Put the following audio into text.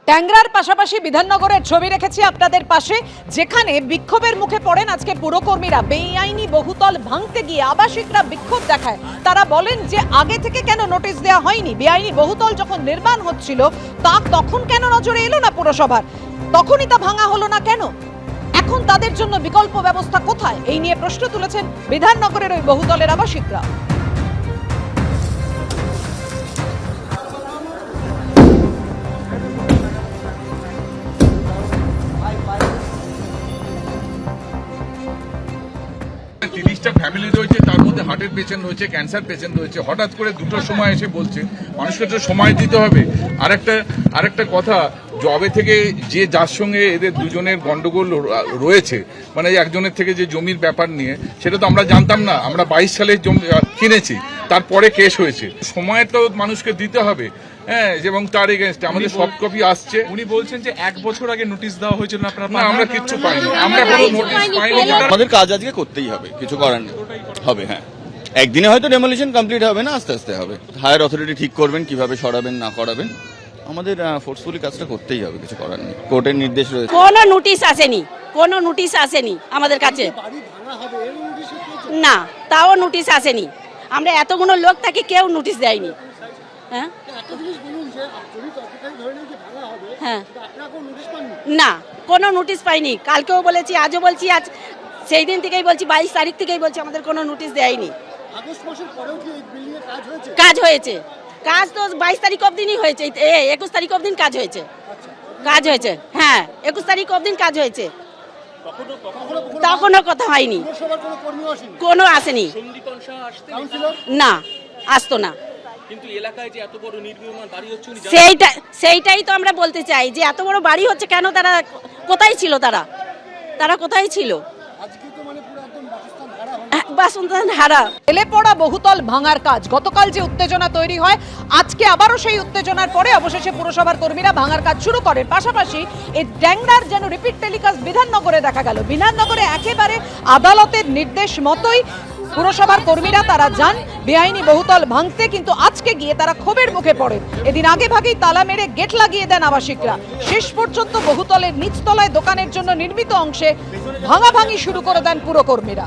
ট্যাংরার পাশাপাশি বিধাননগরের ছবি রেখেছি আপনাদের পাশে, যেখানে বিক্ষোভের মুখে পড়েন আজকে পুরকর্মীরা। বেআইনি বহুতল ভাঙতে গিয়ে আবাসিকরা বিক্ষোভ দেখায়। তারা বলেন যে আগে থেকে কেন নোটিশ দেওয়া হয়নি? বেআইনি বহুতল যখন নির্মাণ হচ্ছিল তখন কেন নজরে এলো না পুরসভার? তখনই তা ভাঙা হলো না কেন? এখন তাদের জন্য বিকল্প ব্যবস্থা কোথায়? এই নিয়ে প্রশ্ন তুলেছেন বিধাননগরের ওই বহুতলের আবাসিকরা। ফ্যামিলি রয়েছে, তার মধ্যে হার্টের পেশেন্ট রয়েছে, ক্যান্সার পেশেন্ট রয়েছে। হঠাৎ করে দুটোর সময় এসে বলছে, মানুষকে তো সময় দিতে হবে। আরেকটা কথা, জবে থেকে যে যার সঙ্গে এদের দুজনের গন্ডগোল রয়েছে, মানে একজনের থেকে যে জমির ব্যাপার নিয়ে, সেটা তো আমরা জানতাম না। আমরা 22 সালে জমি কিনেছি, তারপরে কেস হয়েছে। সময় তো মানুষকে দিতে হবে। হ্যাঁ, এবং তার এগেইনস্টে আমাদের সফট কপি আসছে। উনি বলছেন যে 1 বছর আগে নোটিশ দেওয়া হয়েছিল, আপনারা না, আমরা কিচ্ছু পাইনি, আমরা কোনো নোটিশ পাইনি। আমাদের কাজ আজকে করতেই হবে, কিছু করার নেই। হবে, হ্যাঁ, একদিনে হয়তো ডেমোলিশন কমপ্লিট হবে না, আস্তে আস্তে হবে। হায়ার অথরিটি ঠিক করবেন কিভাবে সরাবেন না করাবেন। আমাদের ফোর্সফুলি কাজটা করতেই হবে, কিছু করার নেই। কোর্টের নির্দেশ রয়েছে। কোনো নোটিশ আসেনি, কোনো নোটিশ আসেনি আমাদের কাছে, না, তাও নোটিশ আসেনি। আমরা এতগুলো লোক তাকে কেউ নোটিশ দেয়নি। হ্যাঁ, হ্যাঁ, না, কোনো নোটিশ পাইনি। কালকেও বলেছি, আজও বলছি, আজ সেই দিন থেকেই বলছি, 22 তারিখ থেকেই বলছি, আমাদের কোনো নোটিশ দেয়নি। কাজ হয়েছে, কাজ তো 22 তারিখ অবদিনই হয়েছে, 21 তারিখ অবদিন কাজ হয়েছে। কাজ হয়েছে, হ্যাঁ, 21 তারিখ অবদিন কাজ হয়েছে। তখনও কথা হয়নি, কোনো আসেনি, না, আসতো না। সেইটাই তো আমরা বলতে চাই যে এত বড় বাড়ি হচ্ছে কেন? তারা কোথায় ছিল? তারা কোথায় ছিল? বাসন্তান হারা। এলে পড়া বহুতল ভাঙার কাজ, গতকাল যে উত্তেজনা তৈরি হয়, আজকে আবারও সেই উত্তেজনার পরে অবশেষে পুরসভার কর্মীরা ভাঙার কাজ শুরু করেন। পাশাপাশি এই ট্যাংরার যেন রিপিট টেলিকাস্ট বিধাননগরে দেখা গেল। বিধাননগরে একেবারে আদালতের নির্দেশ মতোই পুরসভার কর্মীরা তারা যান বেআইনি বহুতল ভাঙতে, কিন্তু আজকে গিয়ে তারা ক্ষোভের মুখে পড়েন। এদিন আগে ভাগেই তালা মেরে গেট লাগিয়ে দেন আবাসিকরা। শেষ পর্যন্ত বহুতলের নিচতলায় দোকানের জন্য নির্মিত অংশে ভাঙাভাঙি শুরু করে দেন পুরকর্মীরা।